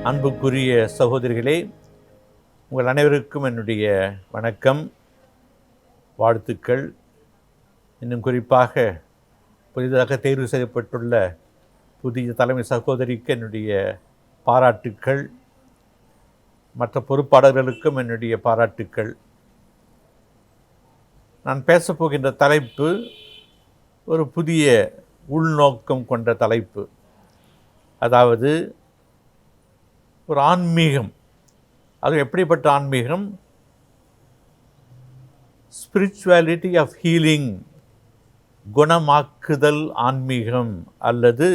அன்புக்குரிய சகோதரிகளே, உங்கள் அனைவருக்கும் என்னுடைய வணக்கம், வாழ்த்துக்கள். இன்னும் குறிப்பாக புதிதாக தேர்வு செய்யப்பட்டுள்ள புதிய தலைமை சகோதரிக்கு என்னுடைய பாராட்டுக்கள். மற்ற பொறுப்பாளர்களுக்கும் என்னுடைய பாராட்டுக்கள். நான் பேசப்போகின்ற தலைப்பு ஒரு புதிய உள்நோக்கம் கொண்ட தலைப்பு. அதாவது ஒரு ஆன்மீகம். அது எப்படிப்பட்ட ஆன்மீகம்? ஸ்பிரிச்சுவாலிட்டி ஆஃப் ஹீலிங், குணமாக்குதல் ஆன்மீகம் அல்லது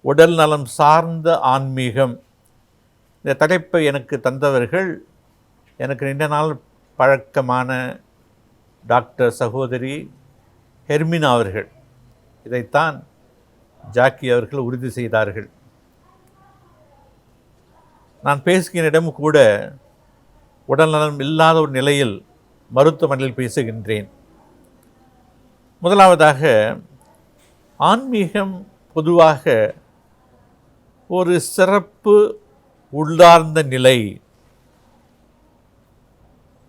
உடல் நலம் சார்ந்த ஆன்மீகம். இந்த தலைப்பை எனக்கு தந்தவர்கள் எனக்கு நீண்ட நாள் பழக்கமான டாக்டர் சகோதரி ஹெர்மினா அவர்கள். இதைத்தான் ஜாக்கி அவர்கள் உறுதி செய்தார்கள். நான் பேசுகிற இடம் கூட உடல்நலம் இல்லாத ஒரு நிலையில் மருத்துவமனையில் பேசுகின்றேன். முதலாவதாக, ஆன்மீகம் பொதுவாக ஒரு சிறப்பு உள்ளார்ந்த நிலை.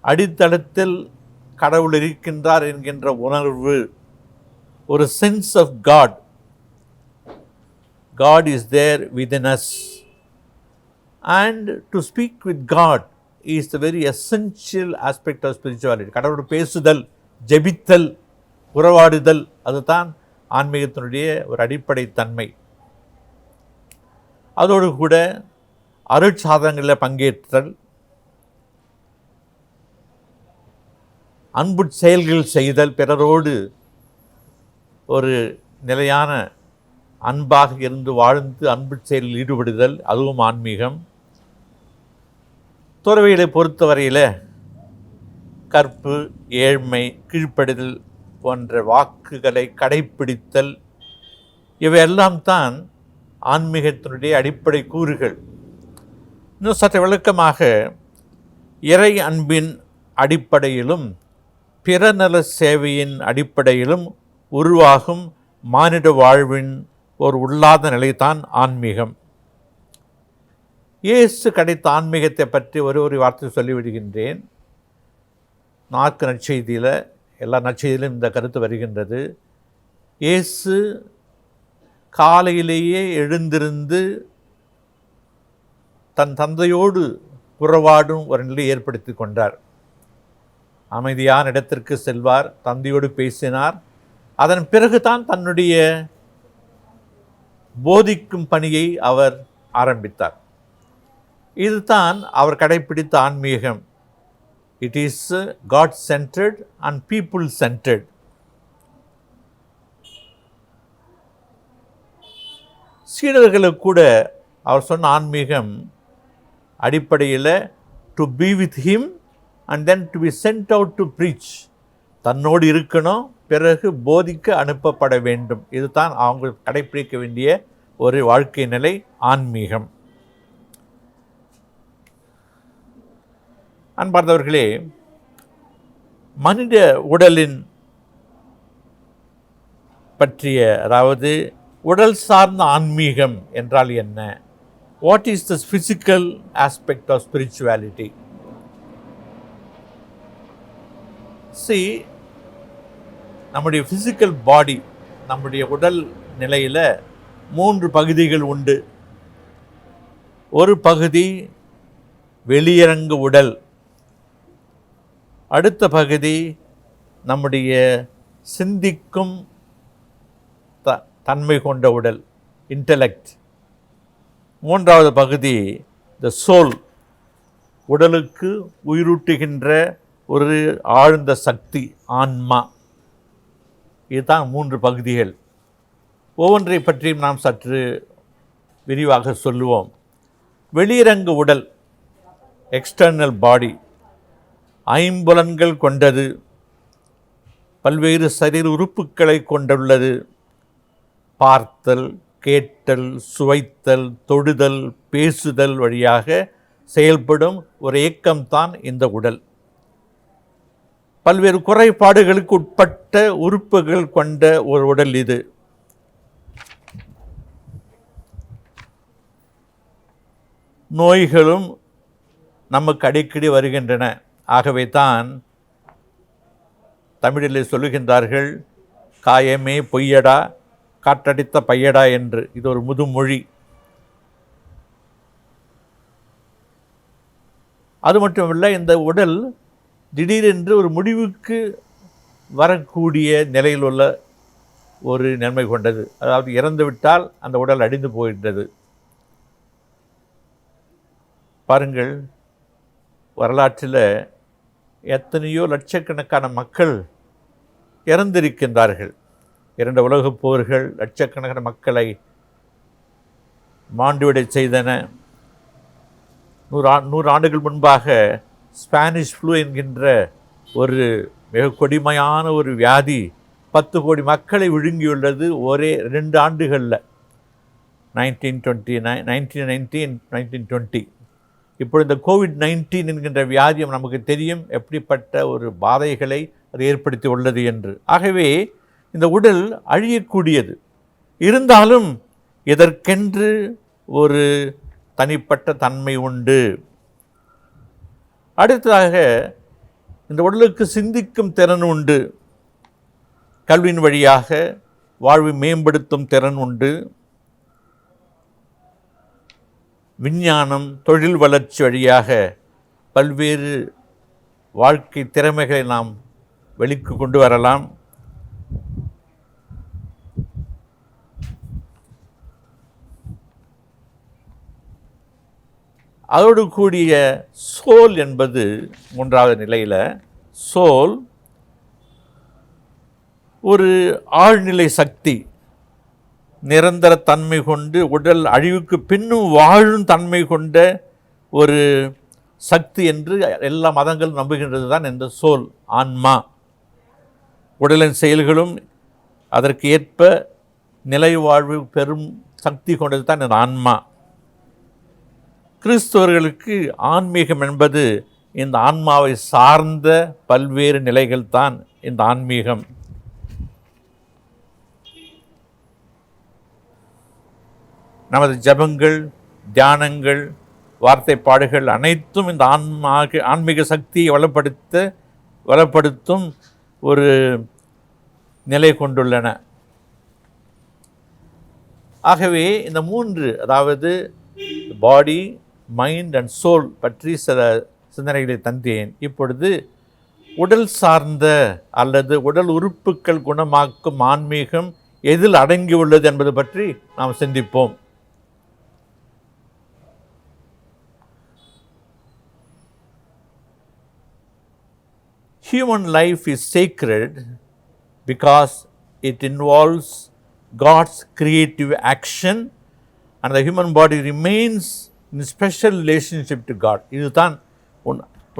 அடித்தளத்தில் கடவுள் இருக்கின்றார் என்கின்ற உணர்வு, ஒரு sense of God. God is there within us. And to speak with God is the very essential aspect of spirituality. கடவுளோடு பேசுதல், ஜெபித்தல், உறவாடுதல், அதுதான் ஆன்மீகத்தினுடைய ஒரு அடிப்படை தன்மை. அதோடு கூட அருட்சாதனங்களில் பங்கேற்றல், அன்பு செயல்கள் செய்தல், பிறரோடு ஒரு நிலையான அன்பாக இருந்து வாழ்ந்து அன்பு செயலில் ஈடுபடுதல், அதுவும் ஆன்மீகம். துறவிகளை பொறுத்தவரையில் கற்பு, ஏழ்மை, கீழ்ப்படிதல் போன்ற வாக்குகளை கடைப்பிடித்தல், இவையெல்லாம் தான் ஆன்மீகத்தினுடைய அடிப்படை கூறுகள். இன்னும் சற்று விளக்கமாக, இறை அன்பின் அடிப்படையிலும் பிறநல சேவையின் அடிப்படையிலும் உருவாகும் மானிட வாழ்வின் ஒரு உள்ளாத நிலைதான் ஆன்மீகம். இயேசு கிடைத்த ஆன்மீகத்தை பற்றி ஒரு வார்த்தை சொல்லிவிடுகின்றேன். நான்கு நற்செய்தியில், எல்லா நற்செய்தியிலும் இந்த கருத்து வருகின்றது. இயேசு காலையிலேயே எழுந்திருந்து தன் தந்தையோடு உறவாடும் ஒரு நிலையை ஏற்படுத்தி கொண்டார். அமைதியான இடத்திற்கு செல்வார், தந்தையோடு பேசினார். அதன் பிறகுதான் தன்னுடைய போதிக்கும் பணியை அவர் ஆரம்பித்தார். இதுதான் அவர் கடைப்பிடித்த ஆன்மீகம். It is God centred and people centred. சீடர்களுக்கு கூட அவர் சொன்ன ஆன்மீகம் அடிப்படையில் to be with him and then to be sent out to preach. தன்னோடு இருக்கணும், பிறகு போதிக்க அனுப்பப்பட வேண்டும். இதுதான் அவங்க கடைப்பிடிக்க வேண்டிய ஒரு வாழ்க்கை நிலை, ஆன்மீகம். அன்பார்ந்தவர்களே, மனித உடலின் பற்றிய, அதாவது உடல் சார்ந்த ஆன்மீகம் என்றால் என்ன? What is the physical aspect of spirituality? நம்முடைய ஃபிசிக்கல் பாடி, நம்முடைய உடல் நிலையில் 3 பகுதிகள் உண்டு. ஒரு பகுதி வெளியரங்கு உடல், அடுத்த பகுதி நம்முடைய சிந்திக்கும் தன்மை கொண்ட உடல், இன்டலெக்ட். மூன்றாவது பகுதி த சோல், உடலுக்கு உயிரூட்டுகின்ற ஒரு ஆழ்ந்த சக்தி, ஆன்மா. இதுதான் 3 பகுதிகள். ஒவ்வொன்றை பற்றியும் நாம் சற்று விரிவாக சொல்லுவோம். வெளியரங்கு உடல், எக்ஸ்டர்னல் பாடி, ஐம்புலன்கள் கொண்டது, பல்வேறு சரீர உறுப்புகளை கொண்டுள்ளது. பார்த்தல், கேட்டல், சுவைத்தல், தொடுதல், பேசுதல் வழியாக செயல்படும் ஒரு இயக்கம்தான் இந்த உடல். பல்வேறு குறைபாடுகளுக்கு உட்பட்ட உறுப்புகள் கொண்ட ஒரு உடல் இது. நோய்களும் நமக்கு அடிக்கடி வருகின்றன. ஆகவே தான் தமிழிலே சொல்லுகின்றார்கள், காயமே பொய்யடா காற்றடித்த பையடா என்று. இது ஒரு முதுமொழி. அது மட்டுமல்ல, இந்த உடல் திடீரென்று ஒரு முடிவுக்கு வரக்கூடிய நிலையில் உள்ள ஒரு நன்மை கொண்டது. அதாவது இறந்துவிட்டால் அந்த உடல் அழிந்து போகின்றது. பாருங்கள், வரலாற்றில் எத்தனையோ லட்சக்கணக்கான மக்கள் இறந்திருக்கின்றார்கள். 2 உலகப் போர்கள் லட்சக்கணக்கான மக்களை மாண்டுவிடை செய்தன. 100 ஆண்டுகள் முன்பாக ஸ்பானிஷ் ஃப்ளூ என்கின்ற ஒரு மிக கொடுமையான ஒரு வியாதி 10 கோடி மக்களை விழுங்கியுள்ளது ஒரே 2 ஆண்டுகளில், 1920. இப்பொழுது இந்த கோவிட்-19 என்கின்ற வியாதி நமக்கு தெரியும் எப்படிப்பட்ட ஒரு பாதைகளை அது ஏற்படுத்தி உள்ளது என்று. ஆகவே இந்த உடல் அழியக்கூடியது. இருந்தாலும் இதற்கென்று ஒரு தனிப்பட்ட தன்மை உண்டு. அடுத்ததாக இந்த உடலுக்கு சிந்திக்கும் திறன் உண்டு. கல்வியின் வழியாக வாழ்வை மேம்படுத்தும் திறன் உண்டு. விஞ்ஞானம், தொழில் வளர்ச்சி வழியாக பல்வேறு வாழ்க்கை திறமைகளை நாம் வெளிக்கு கொண்டு வரலாம். அதோடு கூடிய சோல் என்பது 3வது நிலையில். சோல் ஒரு ஆழ்நிலை சக்தி, நிரந்தர தன்மை கொண்டு உடல் அழிவுக்கு பின்னும் வாழும் தன்மை கொண்ட ஒரு சக்தி என்று எல்லா மதங்களும் நம்புகின்றது தான் இந்த சோல், ஆன்மா. உடலின் செயல்களும் அதற்கு ஏற்ப நிலை வாழ்வு பெரும் சக்தி கொண்டது தான் இந்த ஆன்மா. கிறிஸ்தவர்களுக்கு ஆன்மீகம் என்பது இந்த ஆன்மாவை சார்ந்த பல்வேறு நிலைகள் தான் இந்த ஆன்மீகம். நமது ஜபங்கள், தியானங்கள், வார்த்தைப்பாடுகள் அனைத்தும் இந்த ஆன்மீக சக்தியை வளப்படுத்தும் ஒரு நிலை கொண்டுள்ளன. ஆகவே இந்த 3, அதாவது பாடி, மைண்ட் அண்ட் சோல் பற்றி சில சிந்தனைகளை தந்தேன். இப்பொழுது உடல் சார்ந்த அல்லது உடல் உறுப்புகள் குணமாக்கும் ஆன்மீகம் எதில் அடங்கியுள்ளது என்பது பற்றி நாம் சிந்திப்போம். Human life is sacred because it involves God's creative action and the human body remains in special relationship to God. இதுதான்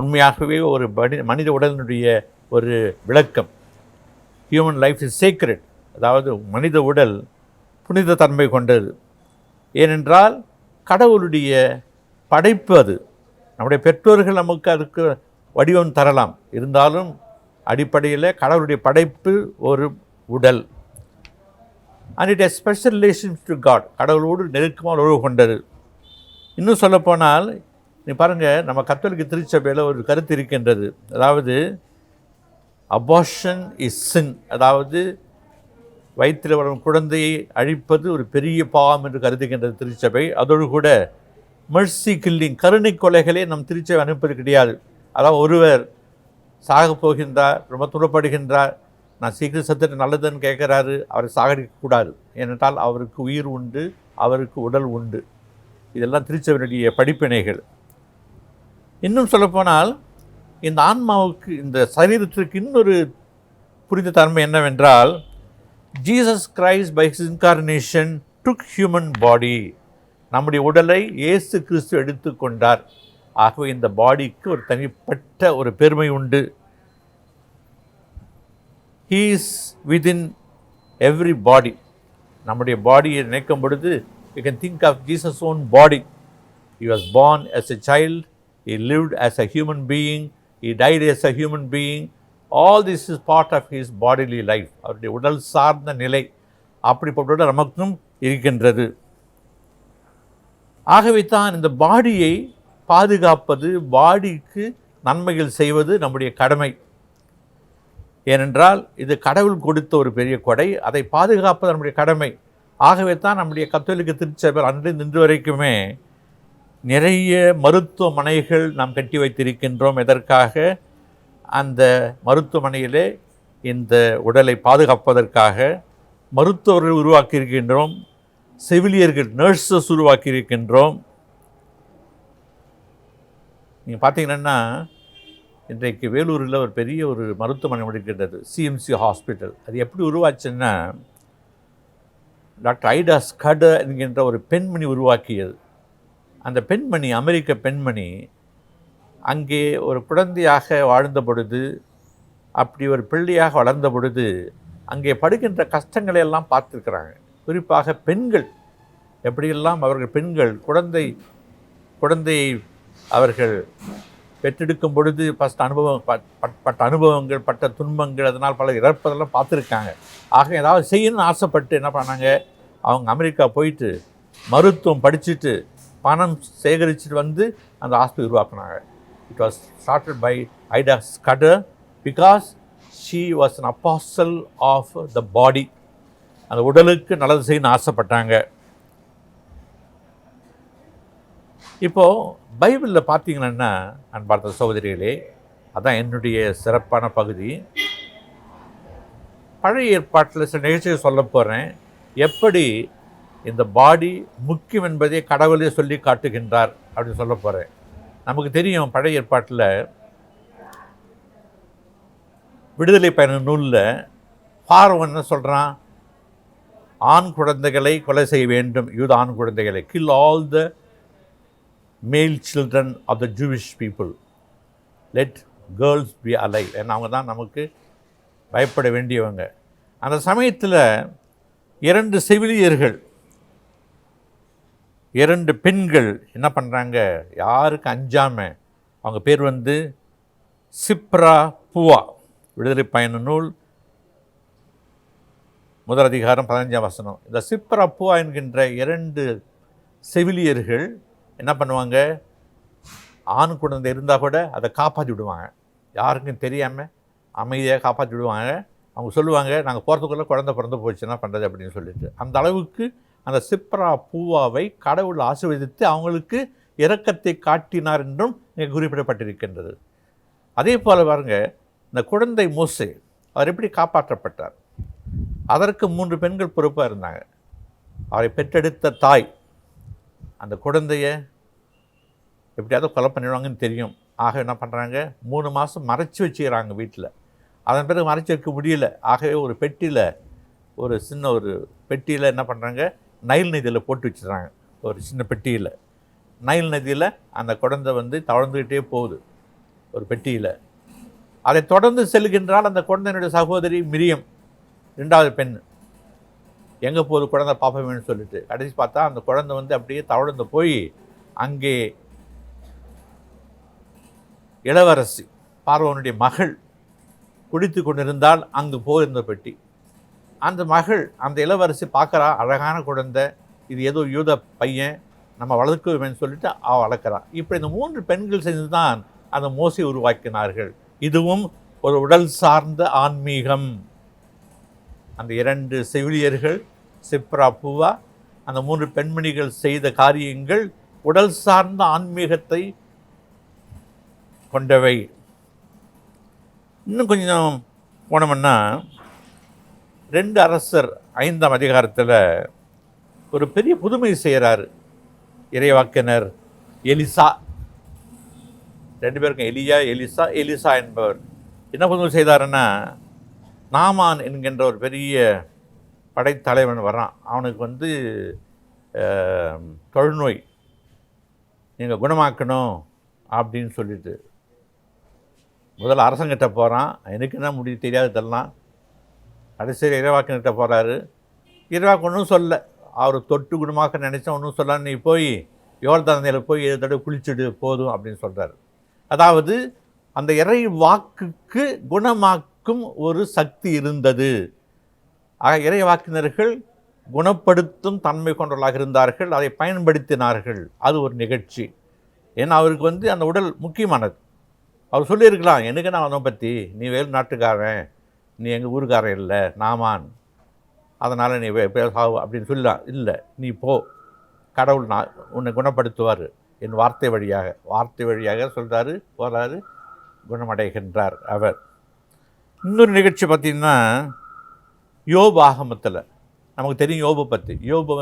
உண்மையாகவே ஒரு மனித உடலினுடைய ஒரு விளக்கம். Human life is sacred, அதாவது மனித உடல் புனித தன்மை கொண்டது. ஏனென்றால் கடவுளுடைய படைப்பு அது. நம்முடைய பெற்றோர்கள் நமக்கு அதுக்கு வடிவம் தரலாம், இருந்தாலும் அடிப்படையில் கடவுளுடைய படைப்பு ஒரு உடல். And it has special relationship to God, கடவுளோடு நெருக்கமாக உறவு கொண்டது. இன்னும் சொல்லப்போனால் நீ பாருங்கள், நம்ம கத்தோலிக்க திருச்சபையில் ஒரு கருத்து இருக்கின்றது. அதாவது அபார்ஷன் இஸ் சின், அதாவது வயிற்றில் வரும் குழந்தையை அழிப்பது ஒரு பெரிய பாவம் என்று கருதுகின்றது திருச்சபை. அதோடு கூட மெர்சி கில்லிங், கருணை கொலைகளே நம் திருச்சபை அனுப்பது கிடையாது. அதாவது ஒருவர் சாக போகின்றார், ரொம்ப துன்பப்படுகின்றார், நான் சீக்கிரம் சத்துட்டு நல்லதுன்னு கேட்குறாரு, அவரை சாகடிக்கக்கூடாது. ஏனென்றால் அவருக்கு உயிர் உண்டு, அவருக்கு உடல் உண்டு. இதெல்லாம் திருச்சபையினுடைய படிப்பினைகள். இன்னும் சொல்லப்போனால் இந்த ஆன்மாவுக்கு, இந்த சரீரத்திற்கு இன்னொரு புரிந்த தன்மை என்னவென்றால், Jesus Christ by his incarnation took human body, நம்முடைய உடலை இயேசு கிறிஸ்து எடுத்துக்கொண்டார். ஆகவே இந்த பாடிக்கு ஒரு தனிப்பட்ட ஒரு பெருமை உண்டு. He is within every body. நம்முடைய பாடியை நினைக்கும் பொழுது you can think of Jesus' own body. He was born as a child, he lived as a human being, he died as a human being. All this is part of his bodily life. அவருடைய உடல் சார்ந்த நிலை அப்படிப்பட்ட நமக்கும் இருக்கின்றது. ஆகவே தான் இந்த பாடியை பாதுகாப்பது, பாடிக்கு நன்மைகள் செய்வது நம்முடைய கடமை. ஏனென்றால் இது கடவுள் கொடுத்த ஒரு பெரிய கொடை, அதை பாதுகாப்பது நம்முடைய கடமை. ஆகவே தான் நம்முடைய கத்தோலிக்க திருச்சபை அன்று இன்று வரைக்குமே நிறைய மருத்துவமனைகள் நாம் கட்டி வைத்திருக்கின்றோம். எதற்காக? அந்த மருத்துவமனையிலே இந்த உடலை பாதுகாப்பதற்காக மருத்துவர்கள் உருவாக்கியிருக்கின்றோம், செவிலியர்கள் நர்சஸ் உருவாக்கியிருக்கின்றோம். நீங்கள் பார்த்தீங்கன்னா இன்றைக்கு வேலூரில் ஒரு பெரிய ஒரு மருத்துவமனை இருக்கின்றது, சிஎம்சி ஹாஸ்பிட்டல். அது எப்படி உருவாச்சுன்னா டாக்டர் ஐடா ஸ்கடர் என்கின்ற ஒரு பெண்மணி உருவாக்கியது. அந்த பெண்மணி அமெரிக்க பெண்மணி அங்கே ஒரு குழந்தையாக வாழ்ந்த பொழுது, அப்படி ஒரு பிள்ளையாக வளர்ந்த பொழுது அங்கே படுகின்ற கஷ்டங்களை எல்லாம் பார்த்துருக்குறாங்க. குறிப்பாக பெண்கள் எப்படியெல்லாம் அவர்கள் பெண்கள் குழந்தையை அவர்கள் பெற்றெடுக்கும் பொழுது பட்ட அனுபவங்கள், பட்ட துன்பங்கள், அதனால் பல இறப்பதெல்லாம் பார்த்துருக்காங்க. ஆக ஏதாவது செய்யணும்னு ஆசைப்பட்டு என்ன பண்ணாங்க, அவங்க அமெரிக்கா போயிட்டு மருத்துவம் படிச்சுட்டு பணம் சேகரிச்சுட்டு வந்து அந்த ஹாஸ்பிட்டல் உருவாக்குனாங்க. It was started by Ida Scudder because she was an apostle of the body. அந்த உடலுக்கு நல்லது செய்யணும்னு ஆசைப்பட்டாங்க. இப்போது பைபிளில் பார்த்தீங்கன்னா அன்பார்ந்த சகோதரிகளே, அதான் என்னுடைய சிறப்பான பகுதி. பழைய ஏற்பாட்டில் சில நிகழ்ச்சியை சொல்ல போகிறேன். எப்படி இந்த பாடி முக்கியம் என்பதை கடவுளே சொல்லி காட்டுகின்றார் அப்படின்னு சொல்ல போகிறேன். நமக்கு தெரியும், பழைய ஏற்பாட்டில் விடுதலை பயண நூலில் பார்வோன் என்ன சொல்கிறான், ஆண் குழந்தைகளை கொலை செய்ய வேண்டும், யூத ஆண் குழந்தைகளை, kill all the male children of the Jewish people, let girls be alive. ஏன்னா அவங்க தான் நமக்கு பயப்பட வேண்டியவங்க. அந்த சமயத்தில் 2 செவிலியர்கள், 2 பெண்கள் என்ன பண்ணுறாங்க, யாருக்கு அஞ்சாமல், அவங்க பேர் வந்து சிப்ரா பூவா. விடுதலை பயண நூல் 1 அதிகாரம் 15ஆம் வசனம். இந்த சிப்ரா பூவா என்கின்ற 2 செவிலியர்கள் என்ன பண்ணுவாங்க, ஆண் குழந்தை இருந்தால் கூட அதை காப்பாற்றி விடுவாங்க. யாருக்கும் தெரியாமல் அமைதியாக காப்பாற்றி விடுவாங்க. அவங்க சொல்லுவாங்க, நாங்கள் போகிறதுக்குள்ளே குழந்தை பிறந்து போச்சுன்னா பண்ணுறது அப்படின்னு சொல்லிட்டு. அந்த அளவுக்கு அந்த சிப்ரா பூவாவை கடவுள் ஆசீர்வதித்து அவங்களுக்கு இரக்கத்தை காட்டினார் என்றும் இங்கே குறிப்பிடப்பட்டிருக்கின்றது. அதே போல் பாருங்கள், இந்த குழந்தை மோசே அவர் எப்படி காப்பாற்றப்பட்டார். அதற்கு 3 பெண்கள் பொறுப்பாக இருந்தாங்க. அவரை பெற்றெடுத்த தாய் அந்த குழந்தைய எப்படியாவது கொலை பண்ணிடுவாங்கன்னு தெரியும். ஆக என்ன பண்ணுறாங்க, 3 மாதம் மறைச்சி வச்சுக்கிறாங்க வீட்டில். அதன் பிறகு மறைச்சி வைக்க முடியல. ஆகவே ஒரு பெட்டியில், ஒரு சின்ன ஒரு பெட்டியில் என்ன பண்ணுறாங்க, நைல் நதியில் போட்டு வச்சுறாங்க. ஒரு சின்ன பெட்டியில் நைல் நதியில் அந்த குழந்தை வந்து தவழ்ந்துக்கிட்டே போகுது ஒரு பெட்டியில். அதை தொடர்ந்து செல்கின்றால் அந்த குழந்தையினுடைய சகோதரி மிரியம், 2வது பெண். எங்கே போகுது குழந்தை பார்ப்போமேன்னு சொல்லிட்டு கடைசி பார்த்தா அந்த குழந்தை வந்து அப்படியே தவழ்ந்து போய் அங்கே இளவரசி பார்வோனுடைய மகள் குடித்து கொண்டிருந்தால் அங்கு போயிருந்த பெட்டி. அந்த மகள், அந்த இளவரசி பார்க்குறா, அழகான குழந்தை, இது ஏதோ யூத பையன், நம்ம வளர்க்குவேன்னு சொல்லிட்டு அவள் வளர்க்குறா. இப்படி இந்த 3 பெண்கள் செஞ்சு தான் அந்த மோசை உருவாக்கினார்கள். இதுவும் ஒரு உடல் சார்ந்த ஆன்மீகம். அந்த 2 செவிலியர்கள் சிப்ரா பூவா, அந்த 3 பெண்மணிகள் செய்த காரியங்கள் உடல் சார்ந்த ஆன்மீகத்தை கொண்டவை. இன்னும் கொஞ்சம் போனோம்னா 2 அரசர் 5ஆம் அதிகாரத்தில் ஒரு பெரிய புதுமை செய்கிறார் இறைவாக்கினர் எலிசா. 2 பேருக்கும் எலிசா என்பவர் என்ன புதுமை செய்தாருன்னா, நாமான் என்கின்ற ஒரு பெரிய படைத்தலைவன் வரான். அவனுக்கு வந்து தொழுநோய், நீங்கள் குணமாக்கணும் அப்படின்னு சொல்லிட்டு முதல்ல அரசங்கிட்ட போகிறான். எனக்கு என்ன முடிவு தெரியாது தெரியலாம். கடைசியில் இறைவாக்கிட்ட போகிறாரு. இறைவாக்கு ஒன்றும் சொல்ல, அவர் தொட்டு குணமாக்க நினச்சா ஒன்றும் சொல்ல, நீ போய் யோர்தானில் போய் 7 தடவை குளிச்சுடு போதும் அப்படின்னு சொல்கிறார். அதாவது அந்த இறை வாக்குக்கு குணமாக்கும் ஒரு சக்தி இருந்தது. ஆக இறை வாக்கினர்கள் குணப்படுத்தும் தன்மை கொண்டவர்களாக இருந்தார்கள், அதை பயன்படுத்தினார்கள். அது ஒரு நிகழ்ச்சி. ஏன்னா அவருக்கு அந்த உடல் முக்கியமானது. அவர் சொல்லியிருக்கலாம், எனக்கு நான் அவனை பற்றி, நீ வேறு நாட்டுக்காரன், நீ எங்கள் ஊருக்காரன் இல்லை, நாமான், அதனால் நீ சாவு அப்படின்னு சொல்லலாம். இல்லை, நீ போ, கடவுள் உன்னை குணப்படுத்துவார் என் வார்த்தை வழியாக சொல்கிறாரு, போகிறாரு, குணமடைகின்றார் அவர். இன்னொரு நிகழ்ச்சி பார்த்திங்கன்னா, யோபு ஆகமத்தில் நமக்கு தெரியும் யோபு பற்றி. யோபு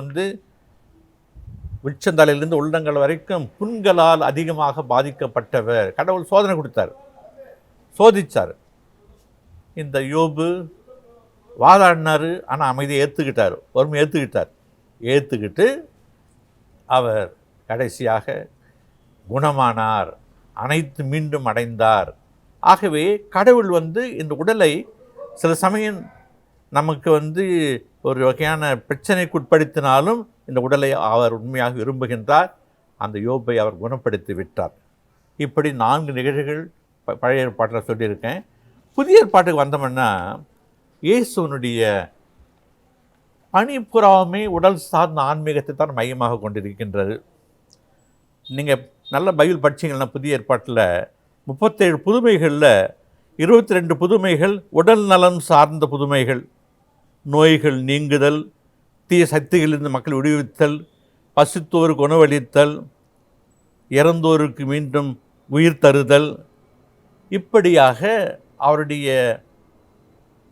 உச்சந்தலையிலிருந்து உள்ளங்கள் வரைக்கும் புண்களால் அதிகமாக பாதிக்கப்பட்டவர். கடவுள் சோதனை கொடுத்தார், சோதித்தார். இந்த யோபு வாதாடினார், ஆனால் அமைதியை ஏற்றுக்கிட்டார், பொறுமை ஏற்றுக்கிட்டு அவர் கடைசியாக குணமானார், அனைத்து மீண்டும் அடைந்தார். ஆகவே கடவுள் இந்த உடலை சில சமயம் நமக்கு ஒரு வகையான பிரச்சனைக்கு உட்படுத்தினாலும் இந்த உடலை அவர் உண்மையாக விரும்புகின்றார். அந்த யோபை அவர் குணப்படுத்தி விட்டார். இப்படி 4 நிகழ்வுகள் பழைய ஏற்பாட்டில் சொல்லியிருக்கேன். புதிய ஏற்பாட்டுக்கு வந்தோம்னா, இயேசுனுடைய பணிப்புறாமை உடல் சார்ந்த ஆன்மீகத்தை தான் மையமாக கொண்டிருக்கின்றது. நீங்கள் நல்ல பைபிள் படிச்சிங்கன்னா புதிய ஏற்பாட்டில் 37 புதுமைகளில் 22 புதுமைகள் உடல் நலம் சார்ந்த புதுமைகள். நோய்கள் நீங்குதல், தீய சக்திகளிலிருந்து மக்கள் விடுவித்தல், பசித்தோருக்கு உணவளித்தல், இறந்தோருக்கு மீண்டும் உயிர் தருதல், இப்படியாக அவருடைய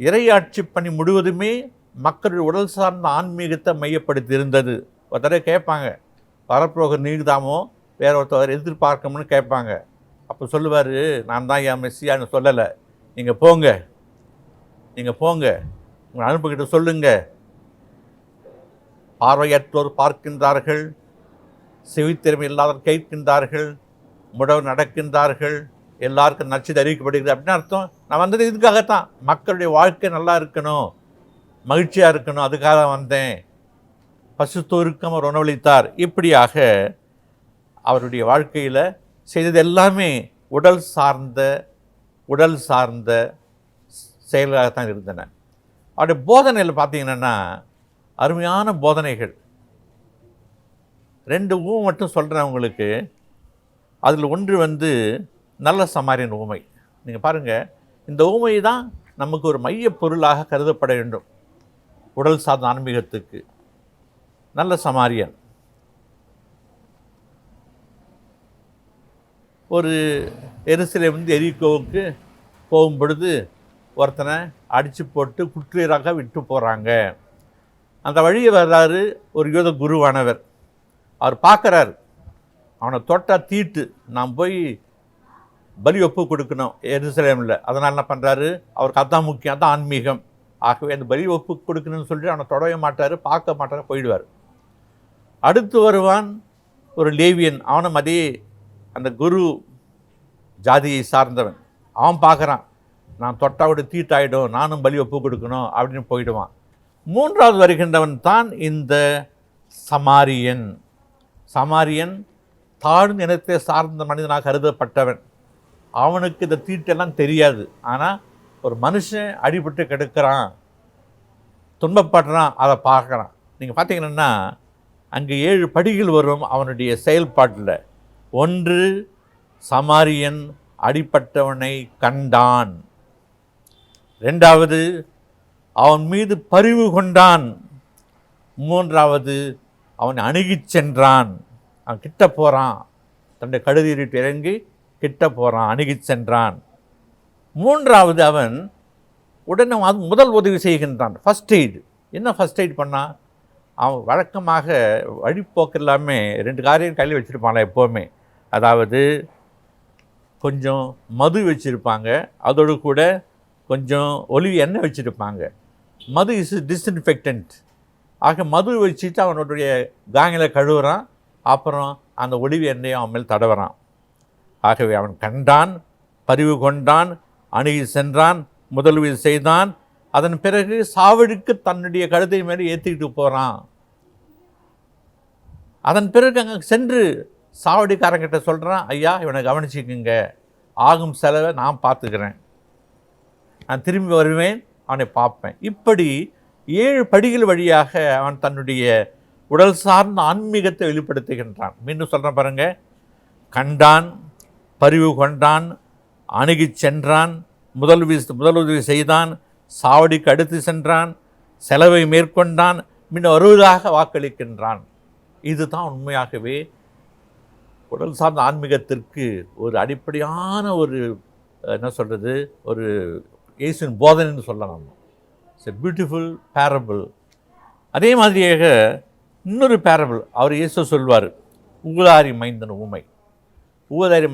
இறையாட்சி பணி முழுவதுமே மக்களுடைய உடல் சார்ந்த ஆன்மீகத்தை மையப்படுத்தி இருந்தது. ஒரு தடவை கேட்பாங்க, வரப்போக நீங்குதாமோ வேற ஒருத்தவர் எதிர்பார்க்கணும்னு கேட்பாங்க. அப்போ சொல்லுவார், நான் தான் என் மெஸ்ஸியான்னு சொல்லலை, நீங்கள் போங்க, உங்கள் அனுப்புகிட்ட சொல்லுங்க. பார்வையற்றோர் பார்க்கின்றார்கள், செவித்திறமை இல்லாதவர் கேட்கின்றார்கள், முடவர் நடக்கின்றார்கள், எல்லாருக்கும் நச்சு அறிவிக்கப்படுகிறது. அப்படின்னு அர்த்தம், நான் வந்தது இதுக்காகத்தான், மக்களுடைய வாழ்க்கை நல்லா இருக்கணும், மகிழ்ச்சியாக இருக்கணும், அதுக்காக வந்தேன். பசுத்தோருக்கு அவர் உணவளித்தார். இப்படியாக அவருடைய வாழ்க்கையில் செய்தது எல்லாமே உடல் சார்ந்த செயல்களாகத்தான் இருந்தன. அவருடைய போதனையில் பார்த்தீங்கன்னா அருமையான போதனைகள். 2 ஊமை மட்டும் சொல்கிறேன் உங்களுக்கு. அதில் ஒன்று நல்ல சமாரியன் ஊமை. நீங்கள் பாருங்கள், இந்த ஊமை தான் நமக்கு ஒரு மைய பொருளாக கருதப்பட வேண்டும் உடல் சார்ந்த ஆன்மீகத்துக்கு. நல்ல சமாரியன் ஒரு எருசலேமிலிருந்து எரிகோவுக்கு போகும் பொழுது ஒருத்தனை அடித்து போட்டு குற்றீராக விட்டு போகிறாங்க. அந்த வழியை வர்றாரு ஒரு யூத குருவானவர். அவர் பார்க்குறாரு, அவனை தொட்டால் தீட்டு, நான் போய் பலி ஒப்பு கொடுக்கணும் எருசலேமில். அதனால் என்ன பண்ணுறாரு, அவருக்கு அதுதான் முக்கியம், அதுதான் ஆன்மீகம். ஆகவே அந்த பலி ஒப்பு கொடுக்கணும்னு சொல்லிட்டு அவனை தொடவே மாட்டார், பார்க்க மாட்டார், போயிடுவார். அடுத்து வருவான் ஒரு லேவியன், அவனும் அதே அந்த குரு ஜாதியை சார்ந்தவன். அவன் பார்க்குறான், நான் தொட்டாவோட தீட்டாயிடும், நானும் பலி ஒப்பு கொடுக்கணும் அப்படின்னு போயிடுவான். 3வது வருகின்றவன் தான் இந்த சமாரியன். தாழ்ந்த இனத்தை சார்ந்த மனிதனாக கருதப்பட்டவன். அவனுக்கு இந்த தீட்டெல்லாம் தெரியாது. ஆனால் ஒரு மனுஷன் அடிபட்டு கெடுக்கிறான், துன்பப்படுறான், அதை பார்க்குறான். நீங்கள் பார்த்தீங்கன்னா அங்கே 7 படிகள் வரும் அவனுடைய செயல்பாட்டில். 1, சமாரியன் அடிபட்டவனை கண்டான். 2வது, அவன் மீது பரிவு கொண்டான். 3வது, அவன் அணுகிச் சென்றான். அவன் கிட்ட போகிறான், தன்னுடைய கழுதிட்டு இறங்கி கிட்ட போகிறான், அணுகிச் சென்றான். 3வது, அவன் உடனே முதல் உதவி செய்கின்றான், ஃபஸ்ட் எய்டு. என்ன ஃபஸ்ட் எய்ட் பண்ணான்? அவன் வழக்கமாக வழிபோக்கு எல்லாமே 2 காரியம் கையில் வச்சுருப்பாங்களே எப்போவுமே. அதாவது கொஞ்சம் மது வச்சுருப்பாங்க, அதோடு கூட கொஞ்சம் ஒலிவ் எண்ணெய் வச்சுருப்பாங்க. மது இஸ் டிஸ்இன்ஃபெக்டன்ட். ஆக மது வச்சுட்டு அவனுடைய காயங்களை கழுவுறான், அப்புறம் அந்த ஒலிவ் எண்ணெயை அவன் மேல் தடவுறான். ஆகவே அவன் கண்டான், பரிவு கொண்டான், அணுகி சென்றான், முதலுதவி செய்தான். அதன் பிறகு சாவடிக்கு தன்னுடைய கழுதை மேலே ஏற்றிக்கிட்டு போகிறான். அதன் பிறகு அங்கே சென்று சாவடிக்காரங்கிட்ட சொல்கிறான், ஐயா இவனை கவனிச்சிக்குங்க, ஆகும் செலவை நான் பார்த்துக்கிறேன், நான் திரும்பி வருவேன், அவனை பார்ப்பேன். இப்படி 7 படிகள் வழியாக அவன் தன்னுடைய உடல் சார்ந்த ஆன்மீகத்தை வெளிப்படுத்துகின்றான். மீண்டும் சொல்கிறேன் பாருங்க, கண்டான், பரிவு கொண்டான், அணுகி சென்றான், முதலுதவி செய்தான், சாவடிக்கு அடுத்து சென்றான், செலவை மேற்கொண்டான், மீண்டும் வருவதாக வாக்களிக்கின்றான். இதுதான் உண்மையாகவே உடல் சார்ந்த ஆன்மீகத்திற்கு ஒரு அடிப்படையான ஒரு என்ன சொல்கிறது, ஒரு இயேசுவின் போதனைன்னு சொல்லலாம். It's a beautiful parable. அதே மாதிரியாக இன்னொரு பேரபிள் அவர் இயேசு சொல்வார், ஊதாரி மைந்தன் ஊமை. ஊதாரி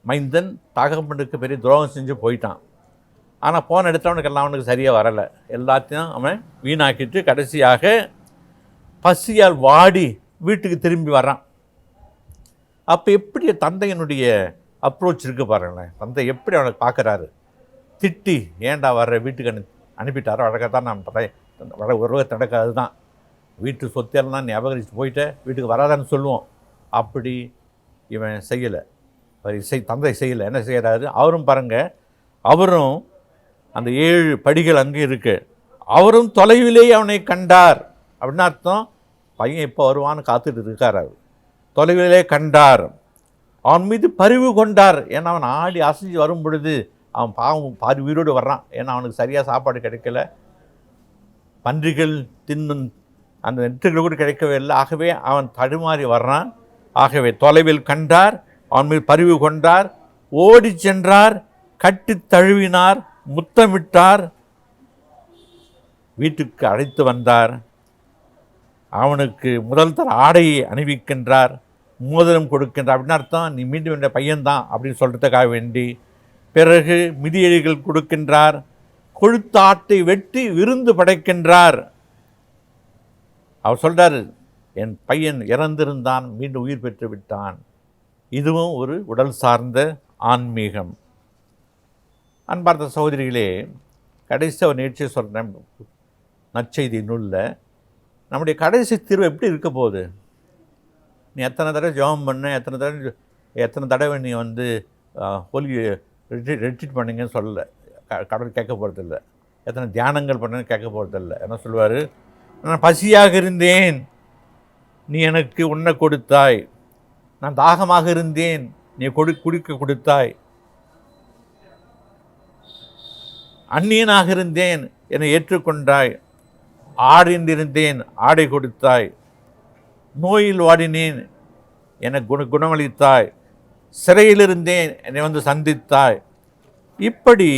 மைந்தன் தகப்பனுக்கு பெரிய துரோகம் செஞ்சு போயிட்டான். ஆனால் போன எடுத்தவனுக்கு அவனுக்கு சரியாக வரலை, எல்லாத்தையும் அவன் வீணாக்கிட்டு கடைசியாக பசியால் வாடி வீட்டுக்கு திரும்பி வரான். அப்போ எப்படி தந்தையினுடைய அப்ரோச் இருக்குது பாருங்களேன். தந்தை எப்படி அவனுக்கு பார்க்குறாரு, திட்டி ஏன்டா வர்ற வீட்டுக்கு அனுப்பிட்டாரோ. அழகத்தான் நான் வர உருவத்தை நடக்காது தான், வீட்டு சொத்தெல்லாம் நீ அபகரித்து போயிட்ட, வீட்டுக்கு வராதான்னு சொல்லுவோம். அப்படி இவன் செய்யலை, தந்தை செய்யலை. என்ன செய்கிறாரு அவரும் பாருங்கள், அவரும் அந்த 7 படிகள் அங்கே இருக்கு, அவரும் தொலைவிலேயே அவனை கண்டார். அப்படின்னு அர்த்தம், பையன் எப்போ வருவான்னு காத்துட்டு இருக்கார். அவர் தொலைவிலே கண்டார், அவன் மீது பரிவு கொண்டார். ஏன்னா அவன் ஆடி அசைஞ்சு வரும் பொழுது அவன் பாவம் பாதி உயிரோடு வர்றான். ஏன்னா அவனுக்கு சரியாக சாப்பாடு கிடைக்கல, பன்றிகள் தின்னும் அந்த நெற்றுகள் கூட கிடைக்கவே இல்லை. ஆகவே அவன் தடுமாறி வர்றான். ஆகவே தொலைவில் கண்டார், அவன் மீது பரிவு கொண்டார், ஓடி சென்றார், கட்டி தழுவினார், முத்தமிட்டார், வீட்டுக்கு அழைத்து வந்தார், அவனுக்கு முதல் தர ஆடையை அணிவிக்கின்றார், மோதிரம் கொடுக்கின்றார். அப்படின்னு அர்த்தம், நீ மீண்டும் என்ற பையன்தான் அப்படின்னு சொல்கிறதுக்காக வேண்டி. பிறகு மிதியடிகள் கொடுக்கின்றார், கொழுத்த ஆட்டை வெட்டி விருந்து படைக்கின்றார். அவர் சொல்கிறார், என் பையன் இறந்திருந்தான், மீண்டும் உயிர் பெற்று விட்டான். இதுவும் ஒரு உடல் சார்ந்த ஆன்மீகம். அன்பார்ந்த சகோதரிகளே, கடைசி ஒரு நிகழ்ச்சியை சொல்கிறேன். நற்செய்தி நூலில் நம்முடைய கடைசி தீர்வு எப்படி இருக்க போகுது? நீ எத்தனை தடவை ஜெபம் பண்ண, எத்தனை தடவை நீ ஹோலி ரெட்ரீட் பண்ணீங்கன்னு சொல்லலை, கடவுள் கேட்க போகிறதில்ல. எத்தனை தியானங்கள் பண்ணேன்னு கேட்க போகிறதில்ல. என்ன சொல்லுவார், நான் பசியாக இருந்தேன், நீ எனக்கு உண்ண கொடுத்தாய். நான் தாகமாக இருந்தேன், நீ குடிக்க கொடுத்தாய். அந்நியனாக இருந்தேன், என்னை ஏற்றுக்கொண்டாய். ஆடிந்திருந்தேன், ஆடை கொடுத்தாய். நோயில் வாடினேன், எனக்கு குணமளித்தாய். சிறையில் இருந்தேன், என்னை சந்தித்தாய். இப்படி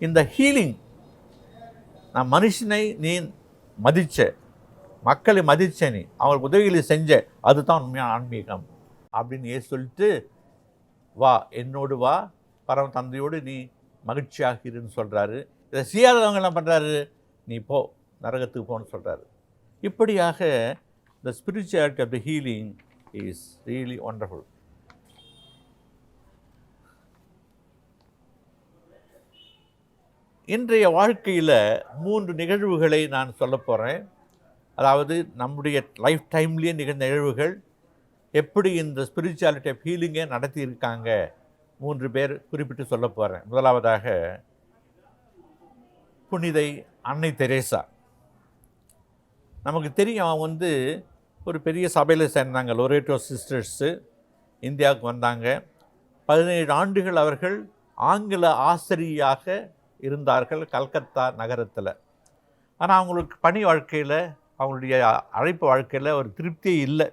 இந்த ஹீலிங், நான் மனுஷனை நீ மதிச்ச, மக்களை மதிச்ச, நீ அவங்களுக்கு உதவிகளை செஞ்ச, அதுதான் உண்மையான ஆன்மீகம் அப்படின்னு சொல்லிட்டு, வா என்னோடு வா, பரம தந்தையோடு நீ மகிழ்ச்சியாக இருன்னு சொல்கிறாரு. இதை செய்யாதவங்க என்ன பண்ணுறாரு, நீ போ நரகத்துக்கு போன்னு சொல்கிறாரு. இப்படியாக the spirituality of the healing is really wonderful. இன்றைய வாழ்க்கையில் 3 நிகழ்வுகளை நான் சொல்ல போகிறேன். அதாவது நம்முடைய லைஃப் டைம்லேயே நிகழ்ந்த நிகழ்வுகள், எப்படி இந்த ஸ்பிரிச்சுவாலிட்டி ஆஃப் ஹீலிங்கை நடத்தியிருக்காங்க, 3 பேர் குறிப்பிட்டு சொல்ல போகிறேன். முதலாவதாக புனிதை அன்னை தெரேசா. நமக்கு தெரியும், அவங்க ஒரு பெரிய சபையில் சேர்ந்தாங்க, லொரேட்டோ சிஸ்டர்ஸு. இந்தியாவுக்கு வந்தாங்க. 17 ஆண்டுகள் அவர்கள் ஆங்கில ஆசிரியாக இருந்தார்கள் கல்கத்தா நகரத்தில். ஆனால் அவங்களுக்கு பணி வாழ்க்கையில், அவங்களுடைய அழைப்பு வாழ்க்கையில் ஒரு திருப்தியே இல்லை.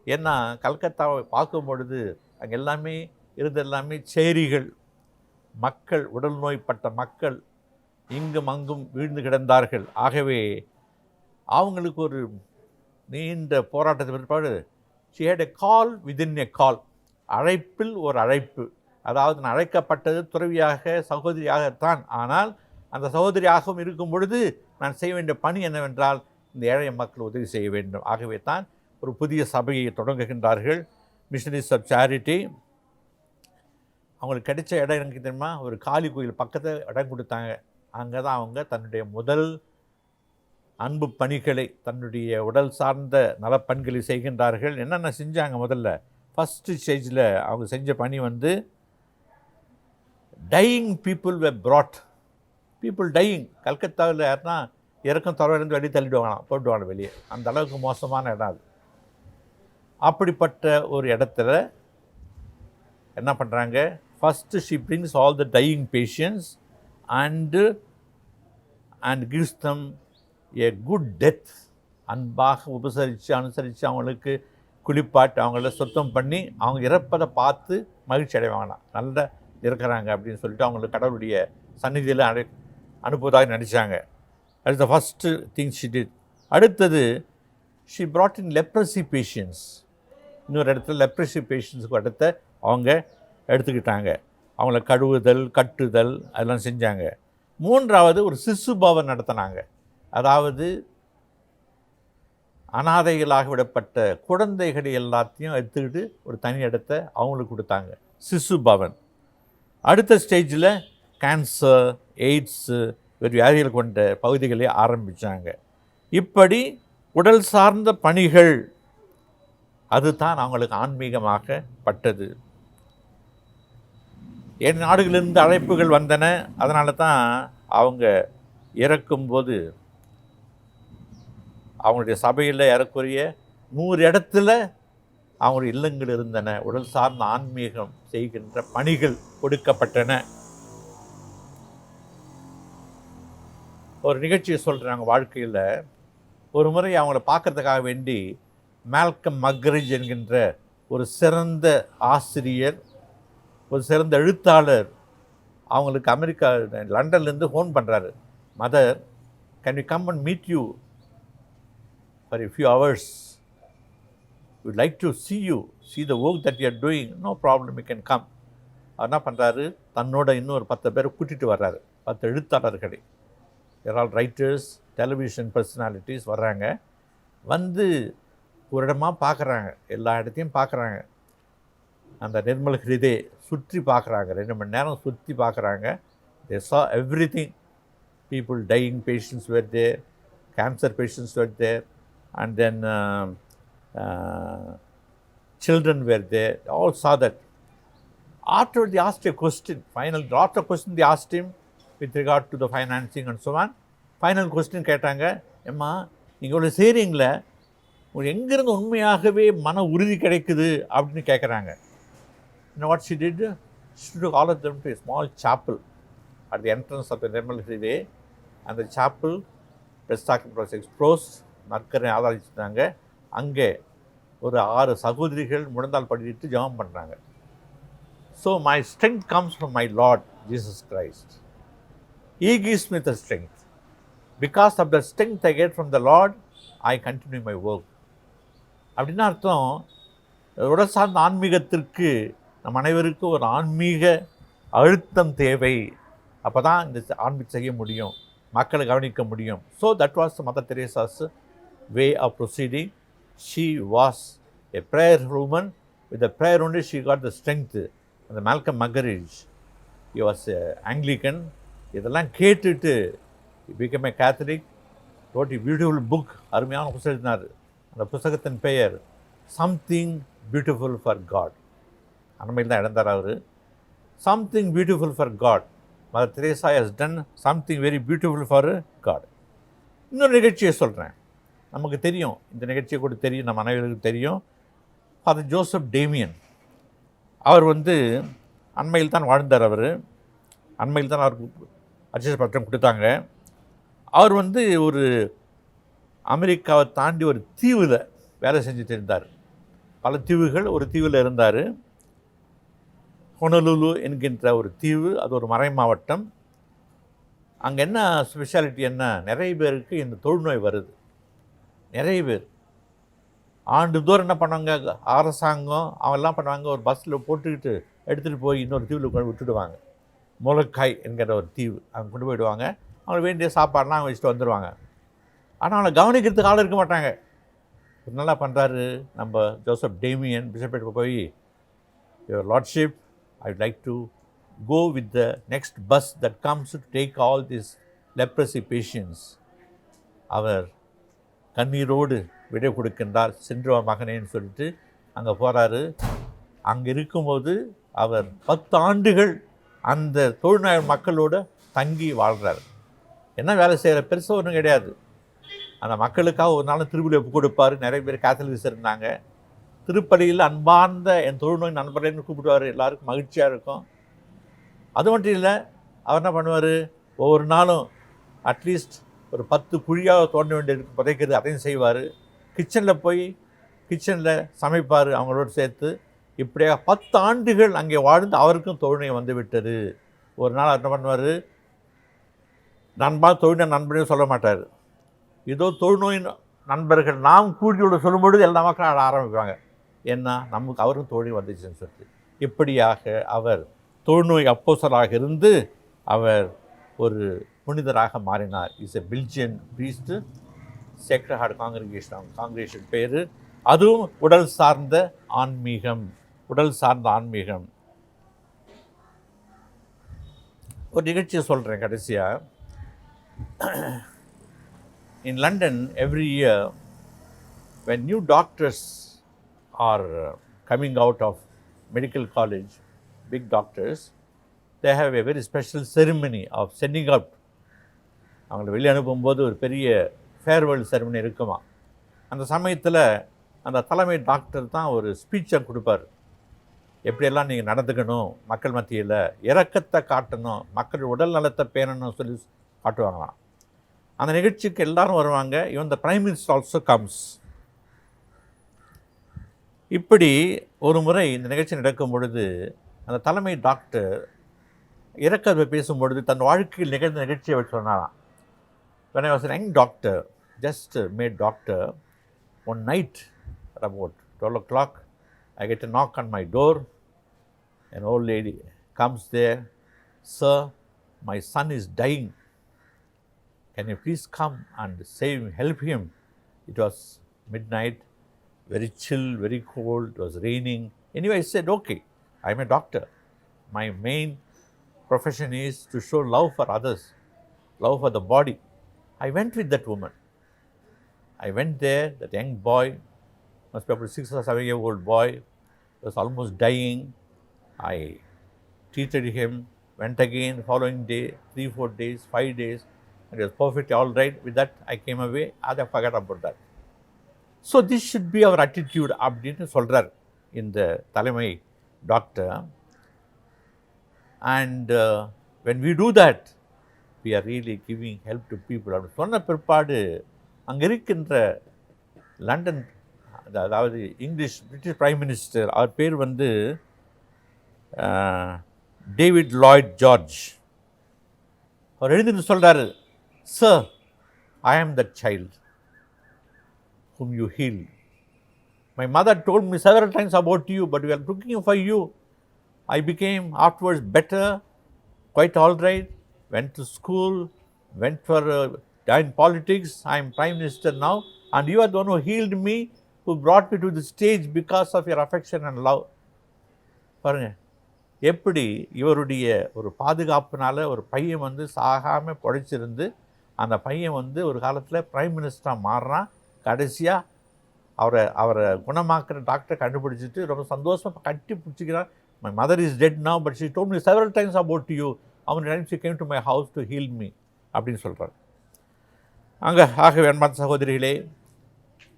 ஏன்னா கல்கத்தாவை பார்க்கும் பொழுது அங்கே எல்லாமே எல்லாமே சேரிகள், மக்கள், உடல் நோய்ப்பட்ட மக்கள் இங்கும் அங்கும் வீழ்ந்து கிடந்தார்கள். ஆகவே அவங்களுக்கு ஒரு நீண்ட போராட்டத்தை பிற்பாடு she had a call within a call, அழைப்பில் ஒரு அழைப்பு. அதாவது நான் அழைக்கப்பட்டது துறவியாக, சகோதரியாகத்தான். ஆனால் அந்த சகோதரியாகவும் இருக்கும் பொழுது நான் செய்ய வேண்டிய பணி என்னவென்றால் இந்த ஏழை மக்கள் உதவி செய்ய வேண்டும். ஆகவே தான் ஒரு புதிய சபையை தொடங்குகின்றார்கள், மிஷனரிஸ் ஆஃப் சேரிட்டி. அவங்களுக்கு கிடைச்ச இடம் எனக்கு தெரியுமா, ஒரு காளி கோயில் பக்கத்தில் இடம் கொடுத்தாங்க. அங்கே தான் அவங்க தன்னுடைய முதல் அன்பு பணிகளை, தன்னுடைய உடல் சார்ந்த நலப்பணிகளை செய்கின்றார்கள். என்னென்ன செஞ்சாங்க? முதல்ல ஃபஸ்ட்டு ஸ்டேஜில் அவங்க செஞ்ச பணி dying people were brought, people dying. கல்கத்தாவில் யாருன்னா இறக்கம் துறவிலேருந்து வெளியே தள்ளிடுவாங்களாம், போட்டுவாங்க வெளியே. அந்த அளவுக்கு மோசமான இடம் அது. அப்படிப்பட்ட ஒரு இடத்துல என்ன பண்ணுறாங்க, first she brings all the dying patients and gives them A good death. அன்பாக உபசரித்து அனுசரித்து அவங்களுக்கு குளிப்பாட்டு அவங்கள சுத்தம் பண்ணி அவங்க இறப்பதை பார்த்து மகிழ்ச்சி அடைவாங்களாம். நல்ல இருக்கிறாங்க அப்படின்னு சொல்லிட்டு அவங்களுக்கு கடவுளுடைய சந்நிதியில் அனுப்புவதாக நினச்சாங்க. அது the first thing she did. அடுத்தது she brought in leprosy patients. இன்னொரு இடத்துல லெப்ரசி பேஷண்ட்ஸுக்கு அடுத்த அவங்க எடுத்துக்கிட்டாங்க. அவங்கள கழுவுதல், கட்டுதல் அதெல்லாம் செஞ்சாங்க. மூன்றாவது ஒரு சிசு பவன் நடத்தினாங்க. அதாவது அனாதைகளாக விடப்பட்ட குழந்தைகளை எல்லாத்தையும் எடுத்துக்கிட்டு ஒரு தனி இடத்த அவங்களுக்கு கொடுத்தாங்க, சிசு பவன். அடுத்த ஸ்டேஜில் கேன்சர், எய்ட்ஸு வேறு வியாதிகள் கொண்ட பகுதிகளை ஆரம்பித்தாங்க. இப்படி உடல் சார்ந்த பணிகள் அதுதான் அவங்களுக்கு ஆன்மீகமாக பட்டது. என் நாடுகளிலிருந்து அழைப்புகள் வந்தன. அதனால தான் அவங்க இறக்கும்போது அவங்களுடைய சபையில் ஏறக்குறைய 100 இடத்துல அவங்களுடைய இல்லங்கள் இருந்தன. உடல் சார்ந்த ஆன்மீகம் செய்கின்ற பணிகள் கொடுக்கப்பட்டன. ஒரு நிகழ்ச்சியை சொல்கிறாங்க வாழ்க்கையில். ஒரு முறை அவங்கள பார்க்கறதுக்காக வேண்டி மால்கம் மக்ரிட்ஜ் என்கின்ற ஒரு சிறந்த ஆசிரியர், ஒரு சிறந்த எழுத்தாளர் அவங்களுக்கு அமெரிக்கா லண்டன்லேருந்து ஃபோன் பண்ணுறாரு. Mother, can you come and meet you for a few hours? We would like to see you, see the work that you are doing. No problem, you can come. அவர் என்ன பண்ணுறாரு, தன்னோட இன்னொரு 10 பேரை கூட்டிகிட்டு வர்றாரு. 10 எழுத்தாளர்களை, தேர் all writers, television personalities வர்றாங்க. வந்து ஒரு இடமா பார்க்குறாங்க, எல்லா இடத்தையும் பார்க்குறாங்க. அந்த நிர்மல் ஹிருதே சுற்றி பார்க்குறாங்க, 2 மணி நேரம் சுற்றி பார்க்குறாங்க. they saw everything. People dying patients were there, cancer patients were there, and then children were there. They all saw that. After they asked a question, after question they asked him with regard to the financing and so on. Final question கேட்டாங்க, ஏம்மா நீங்கள் இவ்வளோ செய்கிறீங்களே, உங்களுக்கு எங்கேருந்து உண்மையாகவே மன உறுதி கிடைக்குது அப்படின்னு கேட்குறாங்க. You know what she did? She took all of them to a small chapel at the entrance of the Nirmal Hriday, and the chapel, Prestakim was exposed, நற்கரை ஆதரிச்சுட்டாங்க. அங்கே ஒரு 6 சகோதரிகள் முழந்தால் படிட்டு ஜெபம் பண்ணுறாங்க. So my strength comes from my Lord Jesus Christ. He gives me the strength. Because of the strength I get from the Lord, I continue my work. அப்படின்னு அர்த்தம், உடல் சார்ந்த ஆன்மீகத்திற்கு நம் அனைவருக்கும் ஒரு ஆன்மீக அழுத்தம் தேவை. அப்போ தான் இந்த ஆன்மீகம் செய்ய முடியும், மக்களை கவனிக்க முடியும். So that was mother Teresa's way of proceeding. She was a prayer woman. With the prayer only she got the strength. And the Malcolm Muggeridge, he was Anglican. இதெல்லாம் கேட்டுட்டு he became a Catholic. wrote a beautiful book. அருமையான புத்தகம் எழுதினார். அந்த புத்தகத்தின் பெயர் Something Beautiful for God. அண்மையில் தான் இழந்தார் அவர். Something Beautiful for God. Mother Teresa has done something very beautiful for God. இன்னொரு நிகழ்ச்சியை சொல்கிறேன். நமக்கு தெரியும், இந்த நிகழ்ச்சியை கூட தெரியும், நம்ம அனைவருக்கும் தெரியும். ஃபாதர் ஜோசப் டேமியன், அவர் அண்மையில் தான் வாழ்ந்தார். அண்மையில் தான் அவருக்கு அட்சஸ் பத்திரம் கொடுத்தாங்க. அவர் ஒரு அமெரிக்காவை தாண்டி ஒரு தீவில் வேலை செஞ்சுட்டு இருந்தார். பல தீவுகள், ஒரு தீவில் இருந்தார். ஹொனலுலு என்கின்ற ஒரு தீவு, அது ஒரு மறை மாவட்டம். அங்கே என்ன ஸ்பெஷாலிட்டி என்ன, நிறைய பேருக்கு இந்த தொழுநோய் வருது. நிறைய பேர் ஆண்டுதோறும் என்ன பண்ணுவாங்க, அரசாங்கம் அவெல்லாம் பண்ணுவாங்க, ஒரு பஸ்ஸில் போட்டுக்கிட்டு எடுத்துகிட்டு போய் இன்னொரு தீவில் கொண்டு விட்டுடுவாங்க. முலக்காய் என்கிற ஒரு தீவு, அங்கே கொண்டு போயிடுவாங்க. அவங்களுக்கு வேண்டிய சாப்பாடெலாம் அவங்க வச்சுட்டு வந்துடுவாங்க. ஆனால் அவனை கவனிக்கிறதுக்கு ஆள் இருக்க மாட்டாங்க. நல்லா பண்ணுறாரு நம்ம ஜோசப் டேமியன் பிஷப்பேட் போய், your lordship, I would like to go with the next bus that comes to take all these leprosy patients. அவர் கண்ணீரோடு விடை கொடுக்கின்றார். சென்று வா மகனேன்னு சொல்லிட்டு அங்கே போகிறாரு. அங்கே இருக்கும்போது அவர் 10 ஆண்டுகள் அந்த தொழுநோய் மக்களோடு தங்கி வாழ்கிறார். என்ன வேலை செய்கிற பெருசாக ஒன்றும் கிடையாது. அந்த மக்களுக்காக ஒரு நாள் திருப்பலி ஒப்பு கொடுப்பார். நிறைய பேர் கேத்தலிக்ஸ் இருந்தாங்க. திருப்பலியில் அன்பார்ந்த என் தொழுநோய் நண்பர்கள்னு கூப்பிடுவார். எல்லாருக்கும் மகிழ்ச்சியாக இருக்கும். அது மட்டும் இல்லை, அவர் என்ன பண்ணுவார், ஒவ்வொரு நாளும் அட்லீஸ்ட் ஒரு 10 குழியாக தோண்ட வேண்டியிருக்கு, புதைக்கிறது, அதையும் செய்வார். கிச்சனில் சமைப்பார் அவங்களோடு சேர்த்து. இப்படியாக 10 ஆண்டுகள் அங்கே வாழ்ந்து அவருக்கும் தொழுநோய் வந்து விட்டது. ஒரு நாள் என்ன பண்ணுவார், தொழுநோய் நண்பனையும் சொல்ல மாட்டார். ஏதோ தொழுநோய் நண்பர்கள் நாம் கூட்டியோட சொல்லும்பொழுது எல்லா மக்களும் ஆட ஆரம்பிப்பாங்க. ஏன்னா நமக்கு அவரும் தொழுநோய் வந்துச்சுன்னு சொல்லிட்டு. இப்படியாக அவர் தொழுநோய் அப்போஸ்தலராக இருந்து அவர் ஒரு புனிதராக மாறினார். Is a Belgian priest, sacred heart congregation பேர். அதுவும் உடல் சார்ந்த ஆன்மீகம். ஒரு நிகழ்ச்சியை சொல்கிறேன் கடைசியாக. In London, every year, when new doctors are coming out of medical college, big doctors, they have a very special ceremony of sending out. அவங்களை வெளியே அனுப்பும்போது ஒரு பெரிய ஃபேர்வெல் செரமனி இருக்குமா. அந்த சமயத்தில் அந்த தலைமை டாக்டர் தான் ஒரு ஸ்பீச்சை கொடுப்பார். எப்படியெல்லாம் நீங்கள் நடந்துக்கணும், மக்கள் மத்தியில் இரக்கத்தை காட்டணும், மக்கள் உடல் நலத்தை பேணணும் சொல்லி காட்டுவாங்களாம். அந்த நிகழ்ச்சிக்கு எல்லாரும் வருவாங்க. Even the prime minister also comes. இப்படி ஒரு முறை இந்த நிகழ்ச்சி நடக்கும் பொழுது அந்த தலைமை டாக்டர் இறக்க பேசும்பொழுது தன் வாழ்க்கையில் நிகழ்ந்த நிகழ்ச்சியை வச்சு சொன்னாராம். When I was a young doctor, just made doctor, one night at about 12 o'clock, I get a knock on my door. An old lady comes there. Sir, my son is dying. Can you please come and save him, help him? It was midnight, very chill, very cold, it was raining. Anyway, I said, okay, I'm a doctor. My main profession is to show love for others, love for the body. I went with that woman. I went there, that young boy, must be about 6 or 7-year-old boy, was almost dying. I treated him, went again following day, 3-4 days, 5 days. It was perfectly all right. With that, I came away. I forgot about that. So this should be our attitude அப்படின்னு சொல்கிறார் இந்த தலைமை doctor. And when we do that, we are really giving help to people. அப்படி சொன்ன பிற்பாடு அங்கே இருக்கின்ற London, அதாவது பிரிட்டிஷ் பிரைம் மினிஸ்டர், அவர் பேர் வந்து டேவிட் லாய்ட் ஜார்ஜ். அவர் எழுதிட்டு சொல்கிறாரு, Sir, I am that child whom you healed. My mother told me several times about you, but we are looking for you. I became afterwards better, quite all right, went to school, went for in politics. I am Prime Minister now, and you are the one who healed me, who brought me to the stage because of your affection and love. பாருங்க, எப்படி இவருடைய ஒரு பாதுகாப்புனால ஒரு பையன் வந்து சாகாமல் பொழைச்சிருந்து அந்த பையன் வந்து ஒரு காலத்தில் பிரைம் மினிஸ்டராக மாறுறான். கடைசியாக அவரை குணமாக்குற டாக்டரை கண்டுபிடிச்சிட்டு ரொம்ப சந்தோஷமாக கட்டி பிடிச்சிக்கிறான். My mother is dead now, but she told me several times about you. அவன் times she came to my house to heal me அப்படின்னு சொல்கிறார். ஆகவே அன்பார்ந்த சகோதரிகளே,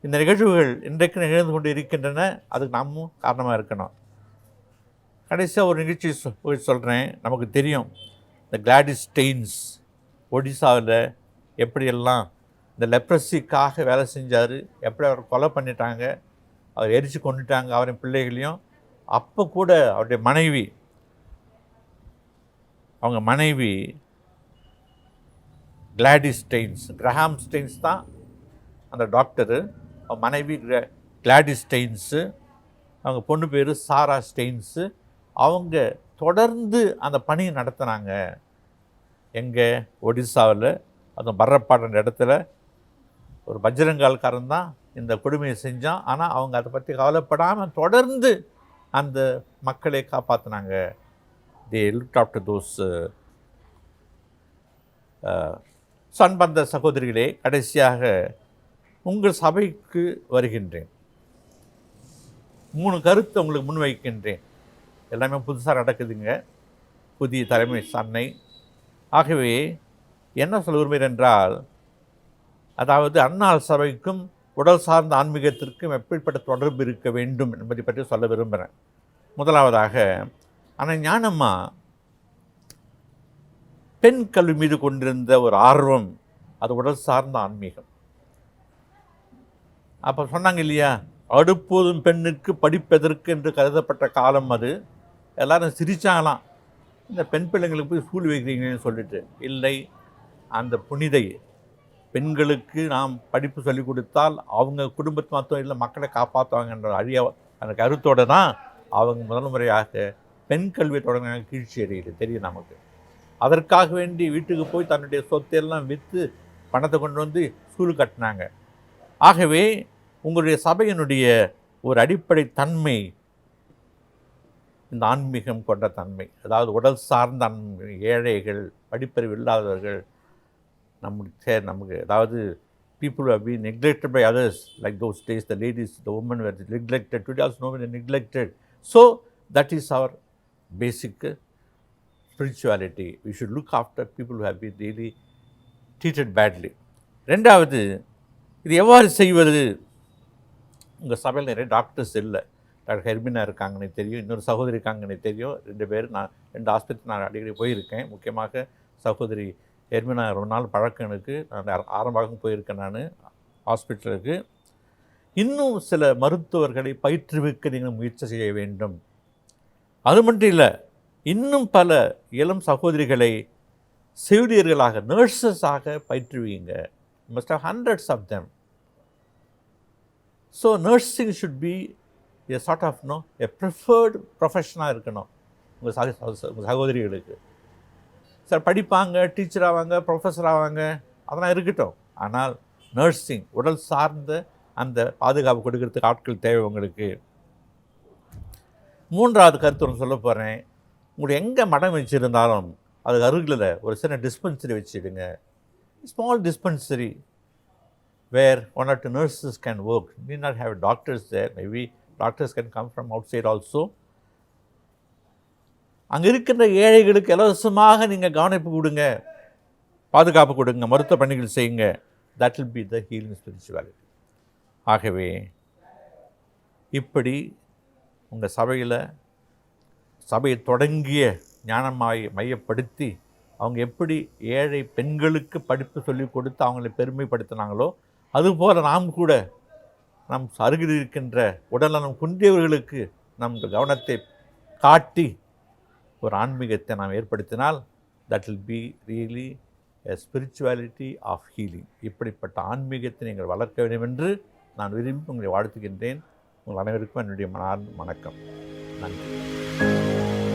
இந்த நிகழ்வுகள் இன்றைக்கு நிகழ்ந்து கொண்டு இருக்கின்றன. அதுக்கு நாமும் காரணமாக இருக்கணும். கடைசியாக ஒரு நிகழ்ச்சி சொல்கிறேன். நமக்கு தெரியும், இந்த கிளாடிஸ் ஸ்டெயின்ஸ் ஒடிசாவில் எப்படியெல்லாம் இந்த லெப்ரஸிக்காக வேலை செஞ்சார், எப்படி அவர் கொலை பண்ணிட்டாங்க, அவர் எரித்து கொண்டுட்டாங்க அவரின் பிள்ளைகளையும். அப்போ கூட அவருடைய மனைவி கிளாடிஸ் ஸ்டெயின்ஸ், கிரஹாம் ஸ்டெயின்ஸ் தான் அந்த டாக்டரு. அவங்க மனைவி கிளாடிஸ் ஸ்டெயின்ஸு, அவங்க பொண்ணு பேர் சாரா ஸ்டெயின்ஸு. அவங்க தொடர்ந்து அந்த பணியை நடத்தினாங்க. எங்கே? ஒடிசாவில், அதுவும் பர்ரப்பாடுற இடத்துல ஒரு பஜ்ரங்கால்காரன் தான் இந்த கொடுமையை செஞ்சான். ஆனால் அவங்க அதை பற்றி கவலைப்படாமல் தொடர்ந்து அந்த மக்களை காப்பாற்றினாங்க. தே லுக்ட் ஆஃப்டர் தோஸ். அன்பந்த சகோதரிகளே, கடைசியாக உங்கள் சபைக்கு வருகின்றேன். 3 கருத்தை உங்களுக்கு முன்வைக்கின்றேன். எல்லாமே புதுசாக நடக்குதுங்க, புதிய தலைமை சன்னை. ஆகவே என்ன சொல்ல விரும்புகிறேன் என்றால், அதாவது அன்னாள் சபைக்கும் உடல் சார்ந்த ஆன்மீகத்திற்கும் எப்படிப்பட்ட தொடர்பு இருக்க வேண்டும் என்பதை பற்றி சொல்ல விரும்புகிறேன். முதலாவதாக, ஆனால் ஞானம்மா பெண் கல்வி மீது கொண்டிருந்த ஒரு ஆர்வம், அது உடல் சார்ந்த ஆன்மீகம். அப்போ சொன்னாங்க இல்லையா, அடுப்போதும் பெண்ணுக்கு படிப்பதற்கு என்று கருதப்பட்ட காலம் அது. எல்லாரும் சிரிச்சாங்களாம், இந்த பெண் பிள்ளைங்களுக்கு போய் ஸ்கூல் வைக்கிறீங்கன்னு சொல்லிட்டு. இல்லை, அந்த புனிதை பெண்களுக்கு நாம் படிப்பு சொல்லிக் கொடுத்தால் அவங்க குடும்பத்தை மாற்றம் இல்லை மக்களை காப்பாற்றுவாங்கன்ற அந்த கருத்தோடு தான் அவங்க முதல் முறையாக பெண் கல்வியை தொடங்கினாங்க. கீழ்ச்சி அடையுது தெரியும் நமக்கு. அதற்காக வேண்டி வீட்டுக்கு போய் தன்னுடைய சொத்தையெல்லாம் விற்று பணத்தை கொண்டு வந்து ஸ்கூலுக்கு கட்டினாங்க. ஆகவே உங்களுடைய சபையினுடைய ஒரு அடிப்படை தன்மை இந்த ஆன்மீகம் கொண்ட தன்மை, அதாவது உடல் சார்ந்த ஏழைகள், படிப்பறிவு இல்லாதவர்கள், நமக்கு அதாவது people who have been neglected by others, like those days the ladies, the women were neglected. Today also no one is neglected. So that is our basic spirituality. We should look after people who have been really treated badly. ரெண்டாவது, இது எவ்வாறு செய்வது? உங்கள் சபையில் நிறைய doctors இல்லை. Doctor ஹெர்மினா இருக்காங்கன்னு தெரியும், இன்னொரு சகோதரி இருக்காங்கன்னு தெரியும். 2 பேர், நான் 2 ஆஸ்பத்திரி நான் அடிக்கடி போயிருக்கேன். முக்கியமாக சகோதரி ஹெர்மினா ரொம்ப நாள் பழக்கம் எனக்கு. நான் ஆரம்பமாக போயிருக்கேன் நான் ஹாஸ்பிட்டலுக்கு. இன்னும் சில மருத்துவர்களை பயிற்றுவிக்க நீங்கள் முயற்சி செய்ய வேண்டும். அது மட்டும் இல்லை, இன்னும் பல இளம் சகோதரிகளை செவிலியர்களாக, நர்சஸாக பயிற்றுவிங்க. must have hundreds of them. So nursing should be a sort of a preferred profession-ஆக இருக்கணும் உங்கள் சகோதரிகளுக்கு. சார் படிப்பாங்க, டீச்சர் ஆவாங்க, ப்ரொஃபஸர் ஆவாங்க, அதெல்லாம் இருக்கட்டும். ஆனால் நர்சிங், உடல் சார்ந்த அந்த பாதுகாப்பு கொடுக்கறதுக்கு ஆட்கள் தேவை உங்களுக்கு. மூன்றாவது கருத்து ஒன்று சொல்ல போகிறேன். உங்களுக்கு எங்கே மடம் வச்சுருந்தாலும் அதுக்கு அருகில் ஒரு சின்ன டிஸ்பென்சரி வச்சுடுங்க. Small dispensary where 1 or 2 nurses can work. You need not have doctors there. Maybe doctors can come from outside also. அங்கே இருக்கின்ற ஏழைகளுக்கு இலவசமாக நீங்கள் கவனிப்பு கொடுங்க, பாதுகாப்பு கொடுங்க, மருத்துவ பணிகள் செய்யுங்க. That will be the healing spirituality. ஆகவே இப்படி உங்கள் சபையை தொடங்கிய ஞானமாய் மையப்படுத்தி அவங்க எப்படி ஏழை பெண்களுக்கு படிப்பு சொல்லிக் கொடுத்து அவங்களை பெருமைப்படுத்தினாங்களோ, அதுபோல் நாம் கூட நம் அருகில் இருக்கின்ற உடல்நலம் குன்றியவர்களுக்கு நம் கவனத்தை காட்டி ஒரு ஆன்மீகத்தை நாம் ஏற்படுத்தினால் that will be really a spirituality of healing. இப்படிப்பட்ட ஆன்மீகத்தை நீங்கள் வளர்க்க வேண்டும் என்று நான் விரும்பி உங்களை வாழ்த்துகின்றேன். உங்கள் அனைவருக்கும் என்னுடைய மனமார்ந்த வணக்கம். நன்றி.